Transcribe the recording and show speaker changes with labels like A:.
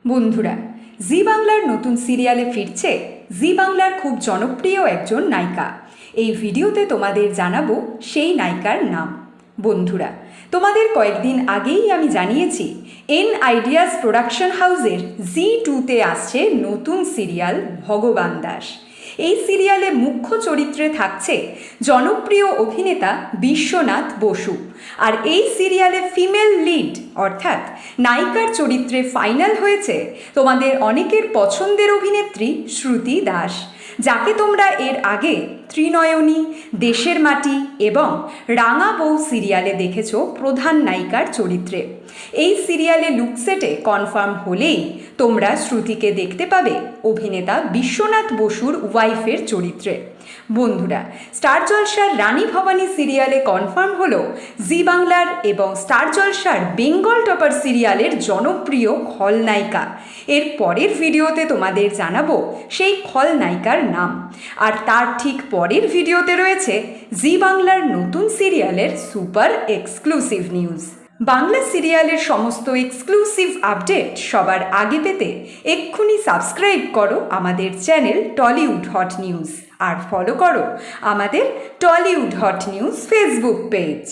A: বন্ধুরা, জি বাংলার নতুন সিরিয়ালে ফিরছে জি বাংলার খুব জনপ্রিয় একজন নায়িকা। এই ভিডিওতে তোমাদের জানাবো সেই নায়িকার নাম। বন্ধুরা, তোমাদের কয়েকদিন আগেই আমি জানিয়েছি এন আইডিয়াস প্রোডাকশন হাউসের জি2তে আসছে নতুন সিরিয়াল ভগবান দাস। এই সিরিয়ালে মুখ্য চরিত্রে থাকছে জনপ্রিয় অভিনেতা বিশ্বনাথ বসু। আর এই সিরিয়ালে ফিমেল লিড অর্থাৎ নায়িকার চরিত্রে ফাইনাল হয়েছে তোমাদের অনেকের পছন্দের অভিনেত্রী শ্রুতি দাস, যাকে তোমরা এর আগে ত্রিনয়নী, দেশের মাটি এবং রাঙা বউ সিরিয়ালে দেখেছ প্রধান নায়িকার চরিত্রে। এই সিরিয়ালে লুকসেটে কনফার্ম হলেই তোমরা শ্রুতিকে দেখতে পাবে অভিনেতা বিশ্বনাথ বসুর ওয়াইফের চরিত্রে। বন্ধুরা, স্টার জলসার রানী ভবানী সিরিয়ালে কনফার্ম হলো জি বাংলার এবং স্টার জলসার বেঙ্গল টপার সিরিয়ালের জনপ্রিয় খলনায়িকা। এর পরের ভিডিওতে তোমাদের জানাবো সেই খলনায়িকার নাম। আর তার ঠিক পরের ভিডিওতে রয়েছে জি বাংলার নতুন সিরিয়ালের সুপার এক্সক্লুসিভ নিউজ। বাংলা সিরিয়ালের সমস্ত এক্সক্লুসিভ আপডেট সবার আগে পেতে এক্ষুনি সাবস্ক্রাইব করো আমাদের চ্যানেল টলিউড হট নিউজ আর ফলো করো আমাদের Tollywood hot news Facebook page.